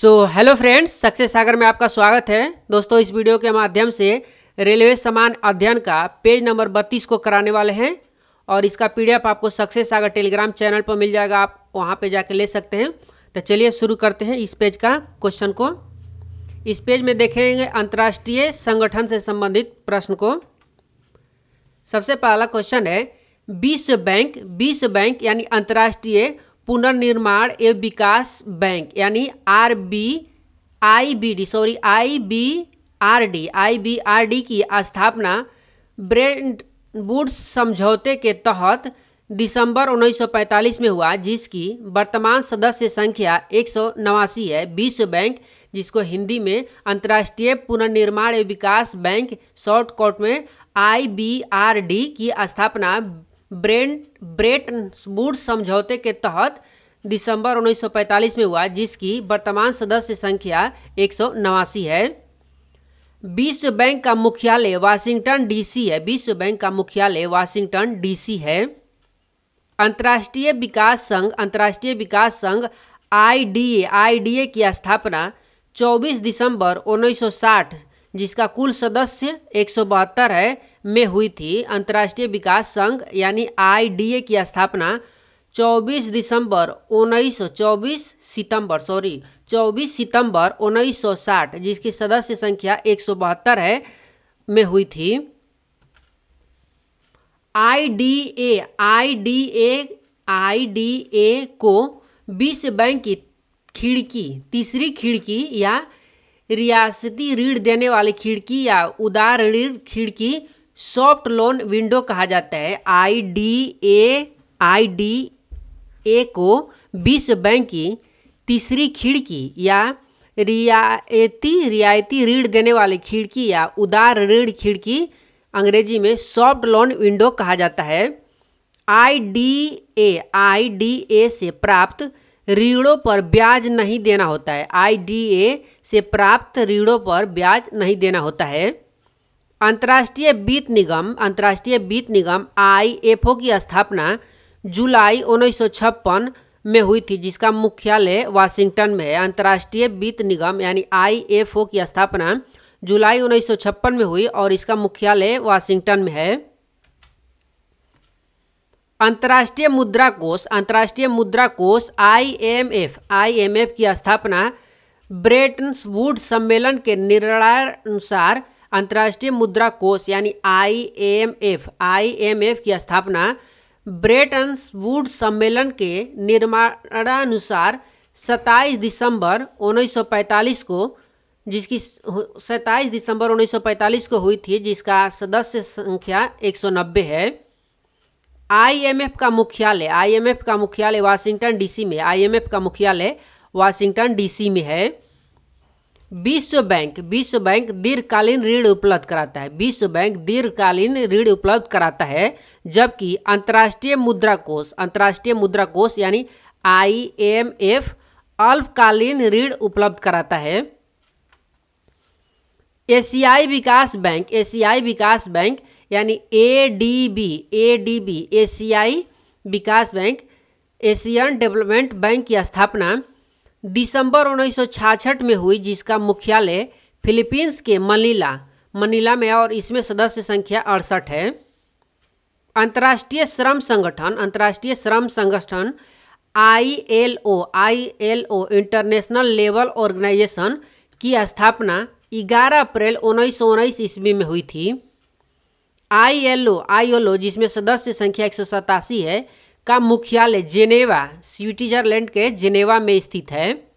Hello friends, success सागर में आपका स्वागत है। दोस्तों, इस वीडियो के माध्यम से रेलवे समान अध्ययन का पेज नंबर 32 को कराने वाले हैं और इसका पीडीएफ आपको सक्सेस सागर टेलीग्राम चैनल पर मिल जाएगा। आप वहां पे जाके ले सकते हैं। तो चलिए शुरू करते हैं इस पेज का क्वेश्चन को। इस पेज में देखेंगे अंतर्राष्ट्रीय संगठन से संबंधित प्रश्न को। सबसे पहला क्वेश्चन है, विश्व बैंक यानी अंतर्राष्ट्रीय पुनर्निर्माण एवं विकास बैंक यानी आईबीआरडी की स्थापना ब्रेटन वुड्स समझौते के तहत दिसंबर 1945 में हुआ, जिसकी वर्तमान सदस्य संख्या 189 है। विश्व बैंक, जिसको हिंदी में अंतर्राष्ट्रीय पुनर्निर्माण एवं विकास बैंक शॉर्टकट में आईबीआरडी की स्थापना ब्रेटन वुड्स समझौते के तहत दिसंबर 1945 में हुआ, जिसकी वर्तमान सदस्य संख्या 189 है। विश्व बैंक का मुख्यालय वाशिंगटन डीसी है। विश्व बैंक का मुख्यालय वाशिंगटन डीसी है। अंतर्राष्ट्रीय विकास संघ आईडीए की स्थापना 24 दिसंबर 1960, जिसका कुल सदस्य 172 है, में हुई थी। अंतर्राष्ट्रीय विकास संघ यानी आईडीए की स्थापना 24 सितंबर 1960, जिसकी सदस्य संख्या 172 है, में हुई थी। आईडीए को विश्व बैंक की तीसरी खिड़की या रियासती ऋण देने वाली खिड़की या उदार ऋण खिड़की सॉफ्ट लोन विंडो कहा जाता है। आईडीए को विश्व बैंक की तीसरी खिड़की या रियायती ऋण देने वाली खिड़की या उदार ऋण खिड़की अंग्रेजी में सॉफ्ट लोन विंडो कहा जाता है। आईडीए से प्राप्त ऋणों पर ब्याज नहीं देना होता है। आईडीए से प्राप्त ऋणों पर ब्याज नहीं देना होता है। अंतर्राष्ट्रीय वित्त निगम आईएफओ की स्थापना जुलाई 1956 में हुई थी, जिसका मुख्यालय वाशिंगटन में है। अंतर्राष्ट्रीय वित्त निगम यानी आईएफओ की स्थापना जुलाई 1956 में हुई और इसका मुख्यालय वाशिंगटन में है। अंतर्राष्ट्रीय मुद्रा कोष आईएमएफ की स्थापना ब्रेटन वुड्स सम्मेलन के निर्णयानुसार अंतर्राष्ट्रीय मुद्रा कोष यानी आईएमएफ की स्थापना ब्रेटन वुड्स सम्मेलन के निर्णयानुसार 27 दिसंबर 1945 को हुई थी, जिसका सदस्य संख्या 190 है। आईएमएफ का मुख्यालय वाशिंगटन डीसी में है। विश्व बैंक दीर्घकालीन ऋण उपलब्ध कराता है, जबकि अंतर्राष्ट्रीय मुद्रा कोष यानी आईएमएफ अल्पकालीन ऋण उपलब्ध कराता है। एशियाई विकास बैंक यानी एडीबी एशियाई विकास बैंक एशियन डेवलपमेंट बैंक की स्थापना दिसंबर 1966 में हुई, जिसका मुख्यालय फिलीपींस के मनीला में और इसमें सदस्य संख्या 68 है। अंतर्राष्ट्रीय श्रम संगठन आईएलओ इंटरनेशनल लेबर ऑर्गेनाइजेशन की स्थापना 11 अप्रैल 1919 ईस्वी में हुई थी। आईएलओ जिसमें सदस्य संख्या 187 है, का मुख्यालय जेनेवा स्विट्जरलैंड के जेनेवा में स्थित है।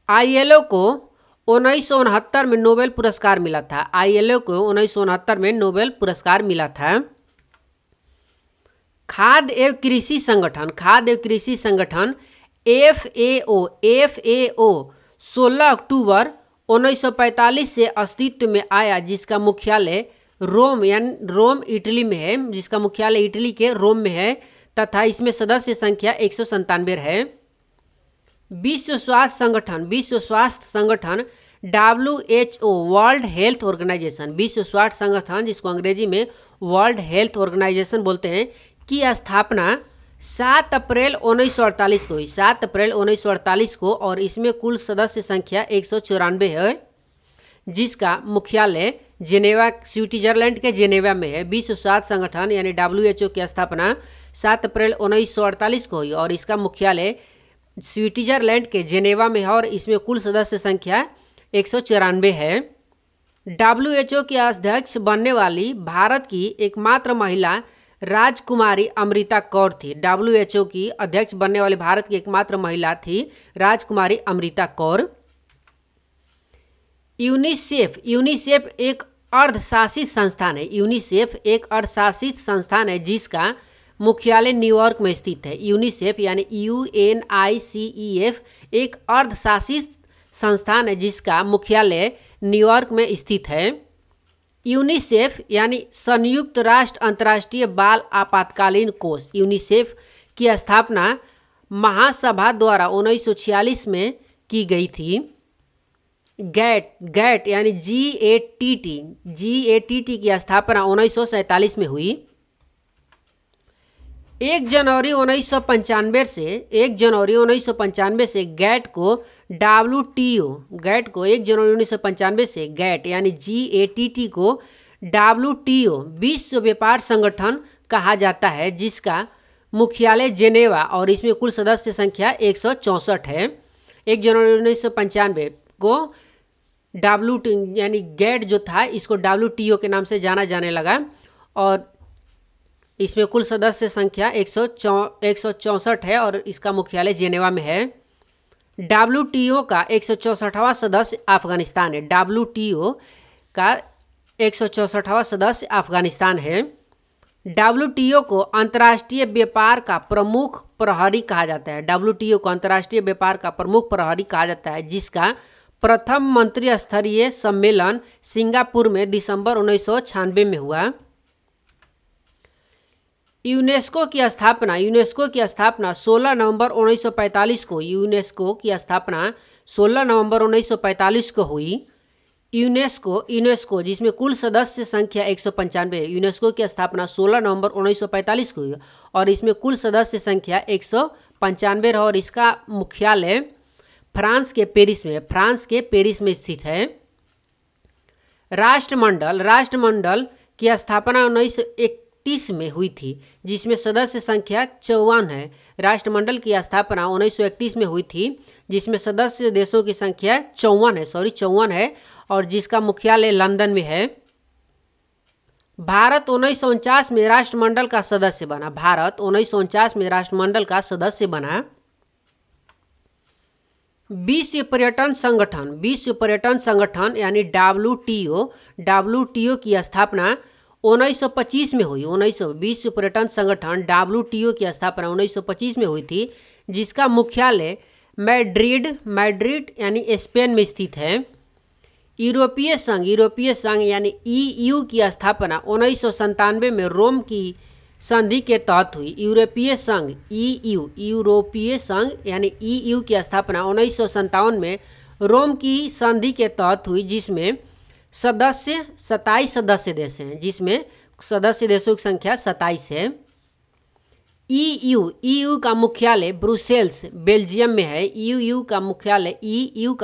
आईएलओ को 1969 में नोबेल पुरस्कार मिला था। खाद्य एवं कृषि संगठन एफएओ 16 अक्टूबर 1945 से अस्तित्व में आया, जिसका मुख्यालय रोम इटली में है, इटली के रोम में है तथा इसमें सदस्य संख्या 197 है। विश्व स्वास्थ्य संगठन WHO वर्ल्ड हेल्थ ऑर्गेनाइजेशन, जिसको अंग्रेजी में वर्ल्ड हेल्थ ऑर्गेनाइजेशन बोलते हैं, की स्थापना 7 अप्रैल 1948 को हुई, 7 अप्रैल 1948 को, और इसमें कुल सदस्य संख्या 194 है, जिसका मुख्यालय जेनेवा, स्विट्जरलैंड के जेनेवा में है। विश्व स्वास्थ्य संगठन यानी WHO की स्थापना 7 अप्रैल 1948 को हुई और इसका मुख्यालय स्विट्जरलैंड के जेनेवा में है और इसमें कुल सदस्य संख्या 194 है। WHO की अध्यक्ष बनने वाली भारत की एकमात्र महिला राजकुमारी अमृता कौर थी। WHO की अध्यक्ष बनने वाली भारत की एकमात्र महिला थी राजकुमारी अमृता कौर। यूनिसेफ एक अर्धशासित संस्थान है। यूनिसेफ एक अर्धशासित संस्थान है जिसका मुख्यालय न्यूयॉर्क में स्थित है। यूनिसेफ यानी UNICEF एक अर्धशासित संस्थान है जिसका मुख्यालय न्यूयॉर्क में स्थित है। यूनिसेफ यानी संयुक्त राष्ट्र अंतर्राष्ट्रीय बाल आपातकालीन कोष। यूनिसेफ की स्थापना महासभा द्वारा 1946 में की गई थी। गैट यानी GATT की स्थापना 1947 में हुई। 1 जनवरी 1995 से गैट को WTO, गैट को 1 जनवरी 1995 से गैट यानी GATT को WTO विश्व व्यापार संगठन कहा जाता है, जिसका मुख्यालय जेनेवा और इसमें कुल सदस्य संख्या 164 है। 1 जनवरी 1995 को WTO यानी गैट जो था इसको WTO के नाम से जाना जाने लगा और इसमें कुल सदस्य संख्या 164 है और इसका मुख्यालय जेनेवा में है। WTO का 164वां सदस्य अफगानिस्तान है। WTO का 164वां सदस्य अफगानिस्तान है। WTO को अंतर्राष्ट्रीय व्यापार का प्रमुख प्रहरी कहा जाता है। WTO को अंतर्राष्ट्रीय व्यापार का प्रमुख प्रहरी कहा जाता है, जिसका प्रथम मंत्री स्तरीय सम्मेलन सिंगापुर में दिसंबर 1996 में हुआ। यूनेस्को की स्थापना 16 नवंबर 1945 को यूनेस्को की स्थापना 16 नवंबर 1945 को हुई। यूनेस्को जिसमें कुल सदस्य संख्या 195 है। यूनेस्को की स्थापना 16 नवंबर 1945 को हुई और इसमें कुल सदस्य संख्या 195 है और इसका मुख्यालय फ्रांस के पेरिस में स्थित है। राष्ट्रमंडल की स्थापना 1931 में हुई थी, जिसमें सदस्य संख्या 54 है। राष्ट्रमंडल की स्थापना 1931 में हुई थी, जिसमें सदस्य देशों की संख्या 54 है और जिसका मुख्यालय लंदन में है। भारत 1949 में राष्ट्रमंडल का सदस्य बना। विश्व पर्यटन संगठन यानी WTO की स्थापना 1925 में हुई। विश्व पर्यटन संगठन WTO की स्थापना 1925 में हुई थी, जिसका मुख्यालय मैड्रिड यानी स्पेन में स्थित है। यूरोपीय संघ यानी EU की स्थापना 1997 में रोम की संधि के तहत हुई। यूरोपीय संघ यानी EU की स्थापना 1957 में रोम की संधि के तहत हुई, जिसमें 27 सदस्य देश हैं, जिसमें सदस्य देशों की संख्या 27 है। EU का मुख्यालय ब्रुसेल्स बेल्जियम में है। EU का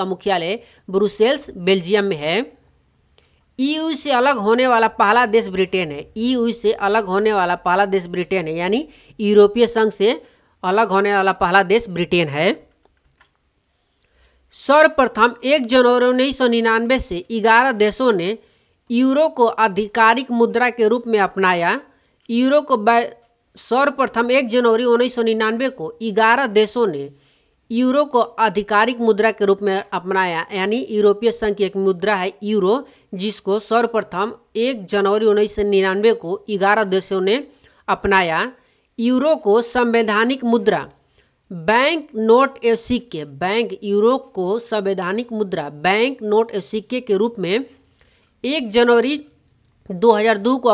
मुख्यालय ब्रुसेल्स बेल्जियम में है। EU से अलग होने वाला पहला देश ब्रिटेन है। यानी यूरोपीय संघ से अलग होने वाला पहला देश ब्रिटेन है। सर्वप्रथम 1 जनवरी 1999 से 11 देशों ने यूरो को आधिकारिक मुद्रा के रूप में अपनाया। सर्वप्रथम 1 जनवरी 1999 को 11 देशों ने यूरो को आधिकारिक मुद्रा के रूप में अपनाया। यानी यूरोपीय संघ की एक मुद्रा है यूरो, जिसको सर्वप्रथम 1 जनवरी 1999 को 11 देशों ने अपनाया। यूरो को संवैधानिक मुद्रा बैंक नोट एवं सिक्के के रूप में 1 जनवरी 2002 को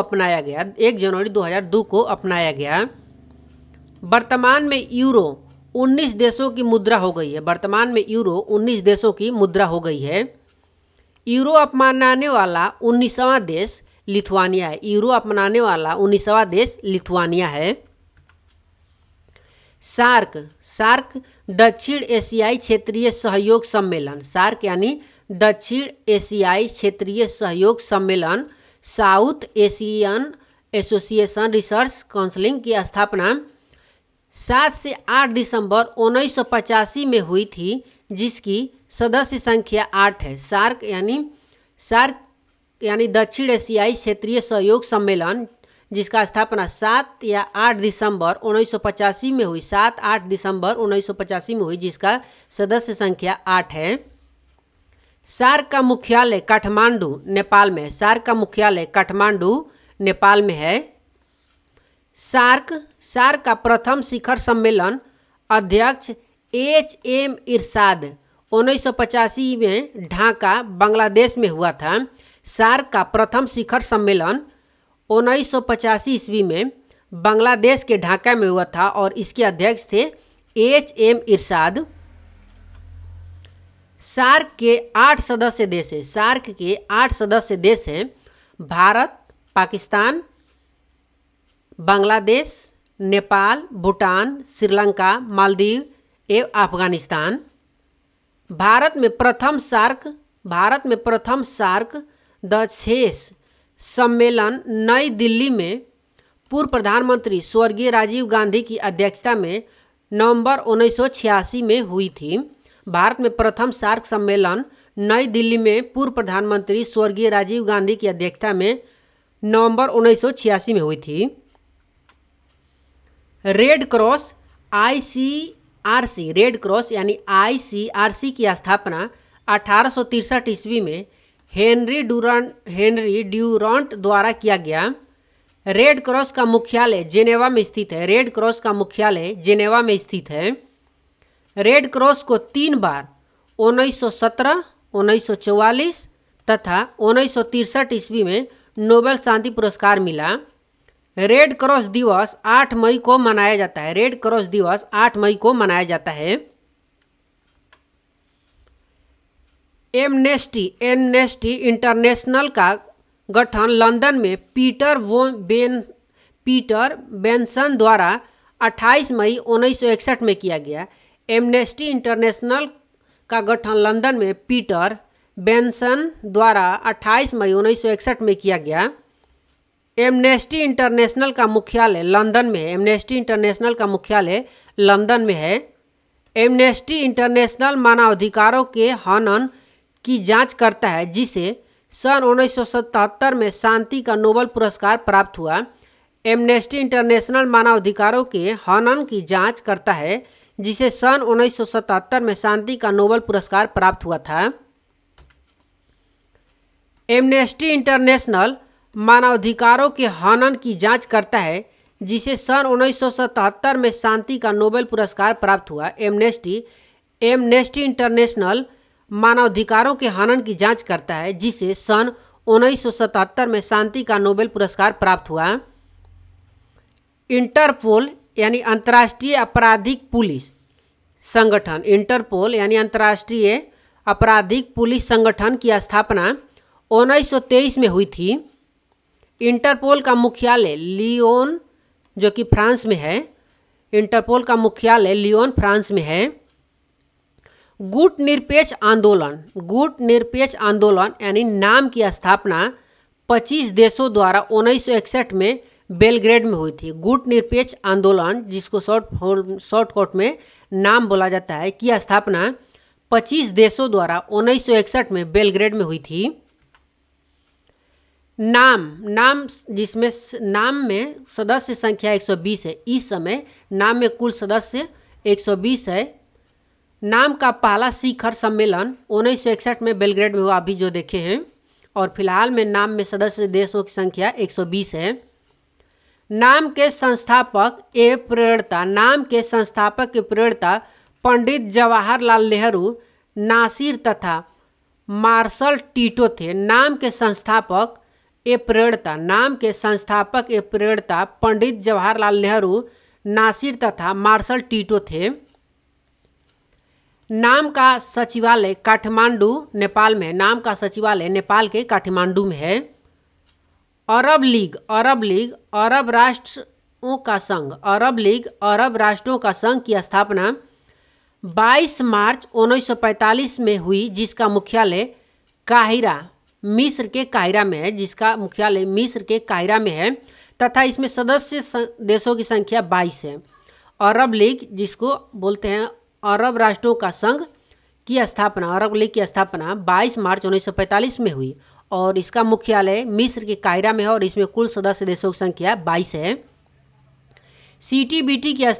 अपनाया गया। वर्तमान में यूरो 19 देशों की मुद्रा हो गई है। यूरो अपनाने वाला 19वां देश लिथुआनिया है। सार्क सार्क दक्षिण एशियाई क्षेत्रीय सहयोग सम्मेलन, सार्क यानी दक्षिण एशियाई क्षेत्रीय सहयोग सम्मेलन south Asian association research council की स्थापना 7 से 8 दिसंबर 1985 में हुई थी, जिसकी सदस्य संख्या 8 है। सार्क यानी दक्षिण एशियाई क्षेत्रीय सहयोग सम्मेलन, जिसका स्थापना 7 या 8 दिसंबर 1985 में हुई, 7-8 दिसंबर 1985 में हुई, जिसका सदस्य संख्या 8 है। सार्क का मुख्यालय काठमांडू नेपाल में है। सार्क का मुख्यालय काठमांडू नेपाल में है। सार्क का प्रथम शिखर सम्मेलन अध्यक्ष HM इरशाद 1985 में ढाका बांग्लादेश में हुआ था। सार्क का प्रथम शिखर सम्मेलन 1985 ईस्वी में बांग्लादेश के ढाका में हुआ था और इसके अध्यक्ष थे HM इरशाद। सार्क के 8 सदस्य देश हैं। सार्क के 8 सदस्य देश हैं भारत, पाकिस्तान, बांग्लादेश, नेपाल, भूटान, श्रीलंका, मालदीव एवं अफगानिस्तान। भारत में प्रथम सार्क द 6 सम्मेलन नई दिल्ली में पूर्व प्रधानमंत्री स्वर्गीय राजीव गांधी की अध्यक्षता में नवंबर 1986 में हुई थी। भारत में प्रथम सार्क सम्मेलन नई दिल्ली में पूर्व प्रधानमंत्री स्वर्गीय राजीव गांधी की अध्यक्षता में नवंबर 1986 में हुई थी। रेड क्रॉस ICRC की स्थापना 1863 ईस्वी में हेनरी ड्यूरांट द्वारा किया गया। रेड क्रॉस का मुख्यालय जेनेवा में स्थित है। रेड क्रॉस को 3 बार 1917, 1944 तथा 1963 ईस्वी में नोबेल शांति पुरस्कार मिला। रेड क्रॉस दिवस 8 मई को मनाया जाता है। रेड क्रॉस दिवस 8 मई को मनाया जाता है। एमनेस्टी इंटरनेशनल का गठन लंदन में पीटर बेंसन द्वारा 28 मई 1961 में किया गया। एमनेस्टी इंटरनेशनल का गठन लंदन में पीटर बेंसन द्वारा 28 मई 1961 में किया गया। एमनेस्टी इंटरनेशनल का मुख्यालय लंदन में है। एमनेस्टी इंटरनेशनल मानवाधिकारों के हनन की जांच करता है, जिसे सन 1977 में शांति का नोबेल पुरस्कार प्राप्त हुआ। एमनेस्टी इंटरनेशनल मानवाधिकारों के हनन की जांच करता है, जिसे सन 1977 में शांति का नोबेल पुरस्कार प्राप्त हुआ था। एमनेस्टी इंटरनेशनल मानवाधिकारों के हनन की जांच करता है, जिसे सन 1977 में शांति का नोबेल पुरस्कार प्राप्त हुआ। एमनेस्टी इंटरनेशनल मानवाधिकारों के हनन की जांच करता है, जिसे सन 1977 में शांति का नोबेल पुरस्कार प्राप्त हुआ। इंटरपोल यानी अंतर्राष्ट्रीय आपराधिक पुलिस संगठन, इंटरपोल यानी अंतर्राष्ट्रीय आपराधिक पुलिस संगठन की स्थापना 1923 में हुई थी। इंटरपोल का मुख्यालय लियोन, जो कि फ्रांस में है। इंटरपोल का मुख्यालय लियोन, फ्रांस में है। गुट निरपेक्ष आंदोलन यानी नाम की स्थापना 25 देशों द्वारा 1961 में बेलग्रेड में हुई थी। गुट निरपेक्ष आंदोलन, जिसको शॉर्टकट में नाम बोला जाता है, की स्थापना 25 देशों द्वारा 1961 में बेलग्रेड में हुई थी। जिसमें नाम में सदस्य संख्या 120 है। इस समय नाम में कुल सदस्य 120 है। नाम का पहला शिखर सम्मेलन 1961 में बेलग्रेड में हुआ, अभी जो देखे हैं, और फिलहाल में नाम में सदस्य देशों की संख्या 120 है। नाम के संस्थापक के प्रेरणता पंडित जवाहरलाल नेहरू, नासिर तथा मार्शल टीटो थे। नाम के संस्थापक प्रेरणता पंडित जवाहरलाल नेहरू, नासिर तथा मार्शल टीटो थे। नाम का सचिवालय काठमांडू, नेपाल में है। नाम का सचिवालय नेपाल के काठमांडू में है। अरब राष्ट्र का संघ अरब लीग अरब राष्ट्रों का संघ की स्थापना 22 मार्च 1945 में हुई, जिसका मुख्यालय काहिरा मिस्र के काहिरा में है, जिसका मुख्यालय मिस्र के काहिरा में है तथा इसमें सदस्य देशों की संख्या 22 है। अरब लीग, जिसको बोलते हैं अरब राष्ट्रों का संघ की स्थापना, अरब लीग की स्थापना 22 मार्च 1945 में हुई और इसका मुख्यालय मिस्र के काहिरा में है और इसमें कुल सदस्य देशों की संख्या 22 है। सीटीबीटी की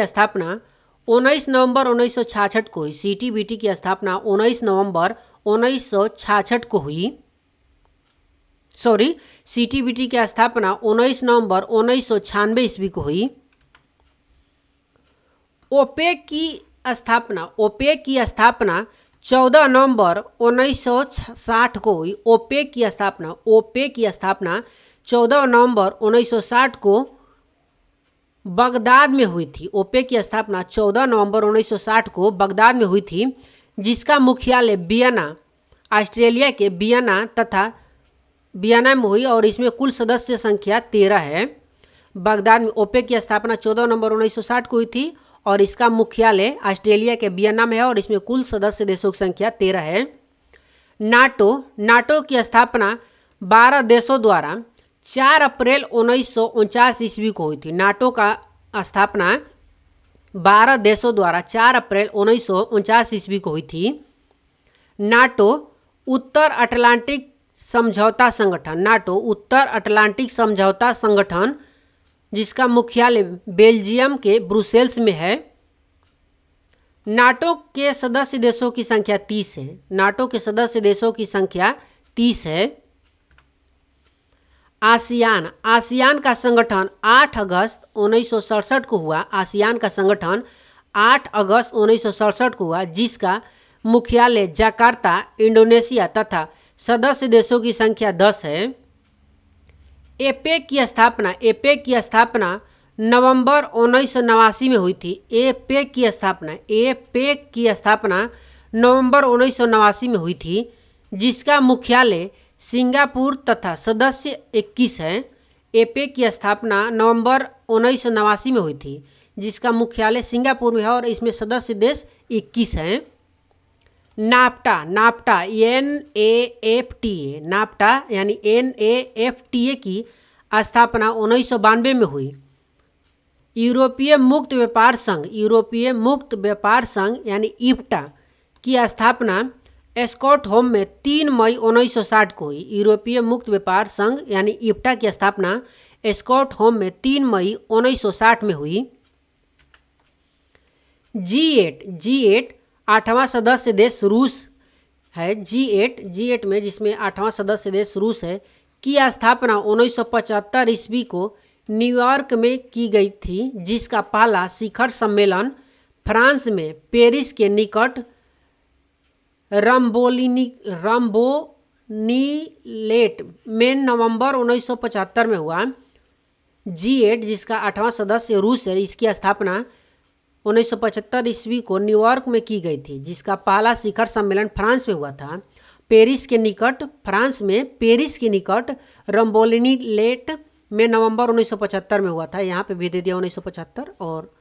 स्थापना 19 नवंबर 1966 को हुई। सीटीबीटी की स्थापना 19 नवंबर 1966 को हुई। सीटीबीटी की स्थापना 19 नवंबर 1996 ईस्वी को हुई। ओपेक की स्थापना 14 नवंबर 1960 को हुई। ओपेक की स्थापना 14 नवंबर 1960 को बगदाद में हुई थी। ओपेक की स्थापना 14 नवंबर 1960 को बगदाद में हुई थी, जिसका मुख्यालय वियना, ऑस्ट्रिया के वियना में हुई और इसमें कुल सदस्य संख्या 13 है। बगदाद में ओपेक की स्थापना 14 नवंबर 1960 को हुई थी और इसका मुख्यालय ऑस्ट्रेलिया के वियना में है और इसमें कुल सदस्य देशों की संख्या 13 है। नाटो की स्थापना 12 देशों द्वारा 4 अप्रैल 1949 ईस्वी को हुई थी। नाटो का स्थापना 12 देशों द्वारा 4 अप्रैल 1949 ईस्वी को हुई थी। नाटो उत्तर अटलांटिक समझौता संगठन, जिसका मुख्यालय बेल्जियम के ब्रुसेल्स में है। नाटो के सदस्य देशों की संख्या 30 है। नाटो के सदस्य देशों की संख्या 30 है। आसियान का संगठन 8 अगस्त 1967 को हुआ। आसियान का संगठन 8 अगस्त 1967 को हुआ, जिसका मुख्यालय जकार्ता, इंडोनेशिया तथा सदस्य देशों की संख्या 10 है। एपेक की स्थापना नवंबर 1989 में हुई थी। एपेक की स्थापना नवंबर 1989 में हुई थी, जिसका मुख्यालय सिंगापुर तथा सदस्य 21 है। एपेक की स्थापना नवंबर 1989 में हुई थी, जिसका मुख्यालय सिंगापुर में है और इसमें सदस्य देश 21 हैं। नाफ्टा NAFTA की स्थापना 1992 में हुई। यूरोपीय मुक्त व्यापार संघ यानी इफ्टा की स्थापना स्टॉकहोम में 3 मई 1960 को हुई। यूरोपीय मुक्त व्यापार संघ यानी इफ्टा की स्थापना स्टॉकहोम में 3 मई 1960 में हुई। G8 8वां सदस्य देश रूस है। G8 में, जिसमें 8वां सदस्य देश रूस है, की स्थापना 1975 ईस्वी को न्यूयॉर्क में की गई थी, जिसका पहला शिखर सम्मेलन फ्रांस में पेरिस के निकट रम्बोनीलेट में नवंबर 1975 में हुआ। G8, जिसका 8वां सदस्य रूस है, इसकी स्थापना 1975 ईस्वी को न्यूयॉर्क में की गई थी, जिसका पहला शिखर सम्मेलन फ्रांस में हुआ था। पेरिस के निकट रम्बोनीलेट में नवंबर 1975 में हुआ था। यहाँ पे भी दे दिया 1975 और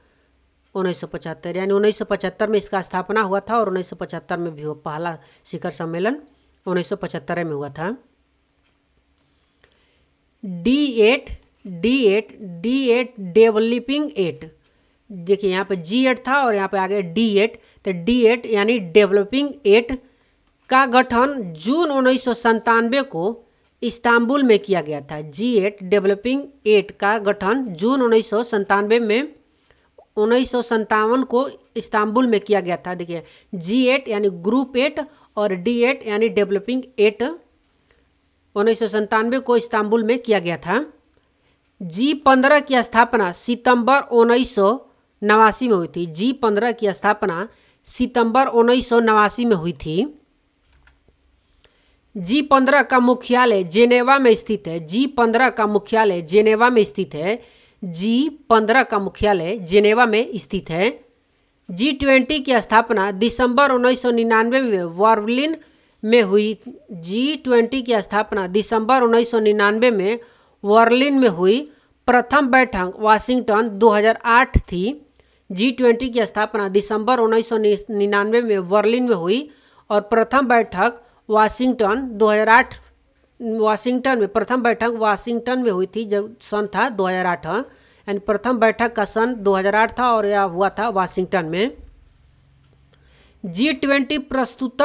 1975, यानी 1975 में इसका स्थापना हुआ था और 1975 में भी वो पहला शिखर सम्मेलन 1975 में हुआ था। D8 डेवलपिंग 8, देखिए यहाँ पे G8 था और यहाँ पे आगे D8, तो D8 यानी डेवलपिंग 8 का गठन जून 1997 को इस्तांबुल में किया गया था। G8 डेवलपिंग 8 का गठन जून 1957 को इस्तांबुल में किया गया था। देखिए G8 यानी ग्रुप 8 और D8 यानी डेवलपिंग 8 1997 को इस्तांबुल में किया गया था। G15 की स्थापना सितंबर 1989 में हुई थी। G15 की स्थापना सितंबर 1989 में हुई थी। G15 का मुख्यालय जेनेवा में स्थित है। G15 का मुख्यालय जेनेवा में स्थित है। G15 का मुख्यालय जेनेवा में स्थित है। G20 की स्थापना दिसंबर 1999 में बर्लिन में हुई। G20 की स्थापना दिसंबर 1999 में बर्लिन में हुई। प्रथम बैठक वाशिंगटन 2008 थी। G20 की स्थापना दिसंबर 1999 में बर्लिन में हुई और प्रथम बैठक वाशिंगटन 2008 वाशिंगटन में प्रथम बैठक वाशिंगटन में हुई थी जब सन था 2008, यानी प्रथम बैठक का सन 2008 था और यह हुआ था वाशिंगटन में। G20 प्रस्तुत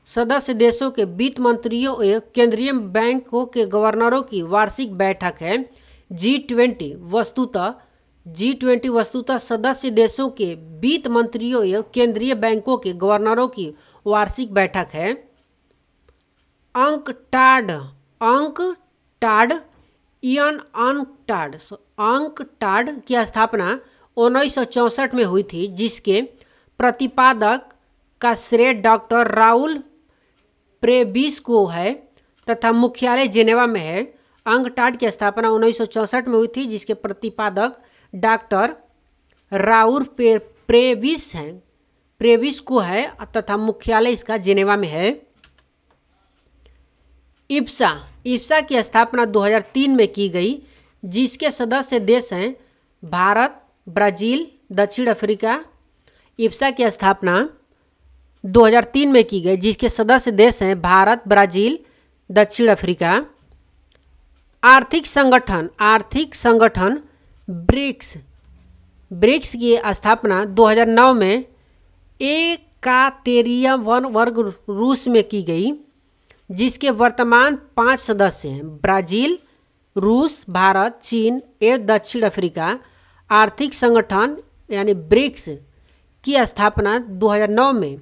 सदस्य देशों के वित्त मंत्रियों एवं केंद्रीय बैंकों के गवर्नरों की वार्षिक बैठक है। G20 वस्तुतः सदस्य देशों के वित्त मंत्रियों एवं केंद्रीय बैंकों के गवर्नरों की वार्षिक बैठक है। अंकटाड की स्थापना 1964 में हुई थी, जिसके प्रतिपादक का श्रेय डॉक्टर राउल प्रेबिस को है तथा मुख्यालय जेनेवा में है। अंकटाड की स्थापना 1964 में हुई थी, जिसके प्रतिपादक डॉक्टर राउल प्रेबिस को है तथा मुख्यालय इसका जेनेवा में है। इप्सा की स्थापना 2003 में की गई, जिसके सदस्य देश हैं भारत, ब्राज़ील, दक्षिण अफ्रीका। इप्सा की स्थापना 2003 में की गई, जिसके सदस्य देश हैं भारत, ब्राज़ील, दक्षिण अफ्रीका। आर्थिक संगठन ब्रिक्स की स्थापना 2009 में 71वां वर्ग रूस में की गई, जिसके वर्तमान 5 सदस्य हैं ब्राज़ील, रूस, भारत, चीन एवं दक्षिण अफ्रीका। आर्थिक संगठन यानी ब्रिक्स की स्थापना 2009 में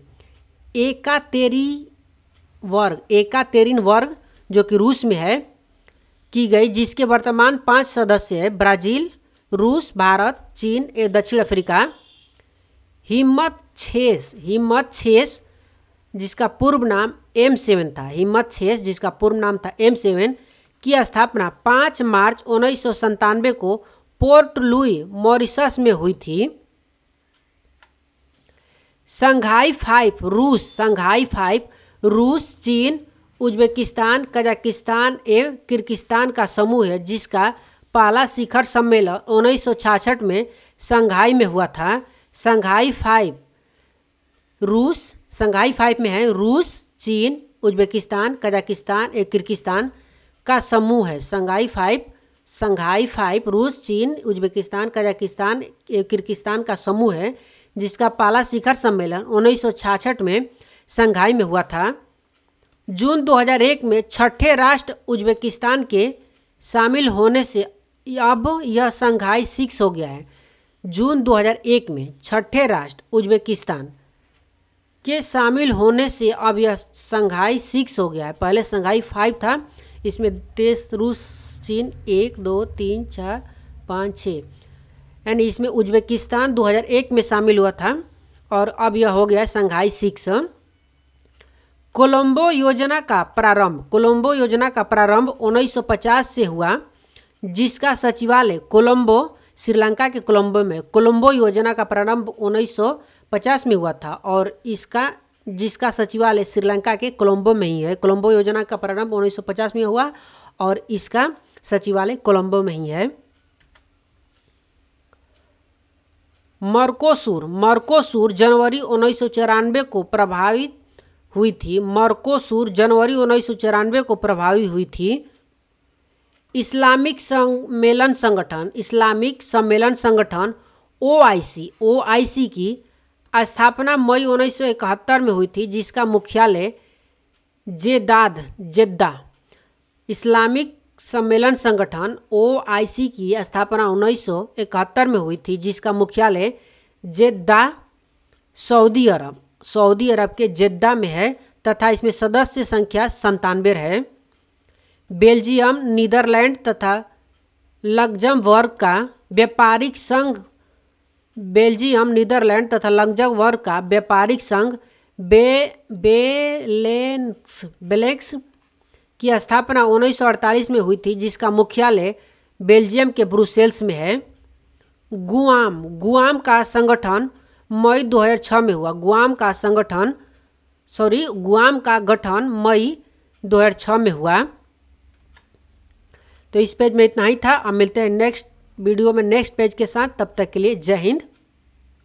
71 वर्ग जो कि रूस में है की गई, जिसके वर्तमान 5 सदस्य हैं ब्राज़ील, रूस, भारत, चीन एवं दक्षिण अफ्रीका। हिम्मत 6 जिसका पूर्व नाम M7 था, जिसका पूर्व नाम था M7 की स्थापना 5 मार्च 1997 को पोर्ट लुई मॉरिशस में हुई थी। संघाई 5 रूस, चीन, उज्बेकिस्तान, कजाकिस्तान एवं किर्गिस्तान का समूह है, जिसका पहला शिखर सम्मेलन 1966 में संघाई में हुआ था। संघाई 5 में है रूस, चीन, उज्बेकिस्तान, कजाकिस्तान एवं किर्गिस्तान का समूह है। संघाई 5 रूस, चीन, उज्बेकिस्तान, कजाकिस्तान एवं किर्गिस्तान का समूह है, जिसका पहला शिखर सम्मेलन 1966 में संघाई में हुआ था। जून 2001 में छठे राष्ट्र उज्बेकिस्तान के शामिल होने से अब यह संघाई 6 हो गया है। जून 2001 में छठे राष्ट्र उज्बेकिस्तान के शामिल होने से अब यह संघाई 6 हो गया है। पहले संघाई 5 था, इसमें देश रूस, चीन 1, 2, 3, 4, 5, 6, यानी इसमें उज्बेकिस्तान 2001 में शामिल हुआ था और अब यह हो गया है संघाई 6। कोलंबो योजना का प्रारंभ 1950 से हुआ, जिसका सचिवालय कोलंबो, श्रीलंका के कोलंबो में। कोलंबो योजना का प्रारंभ 1950 में हुआ था और जिसका सचिवालय श्रीलंका के कोलंबो में ही है। कोलंबो योजना का प्रारंभ 1950 में हुआ और इसका सचिवालय कोलंबो में ही है। मर्कोसूर जनवरी 1994 को प्रभावित हुई थी। इस्लामिक सम्मेलन संगठन OIC की स्थापना मई 1971 में हुई थी, जिसका मुख्यालय जेद्दा। इस्लामिक सम्मेलन संगठन OIC की स्थापना 1971 में हुई थी, जिसका मुख्यालय जेद्दा, सऊदी अरब के जेद्दा में है तथा इसमें सदस्य संख्या 97 है। बेल्जियम, नीदरलैंड तथा लग्जमबर्ग का व्यापारिक संघ बेलेक्स की स्थापना 1948 में हुई थी, जिसका मुख्यालय बेल्जियम के ब्रुसेल्स में है। गुआम का संगठन मई 2006 में हुआ। गुआम का गठन मई 2006 में हुआ। तो इस पेज में इतना ही था। अब मिलते हैं नेक्स्ट वीडियो में नेक्स्ट पेज के साथ। तब तक के लिए जय हिंद।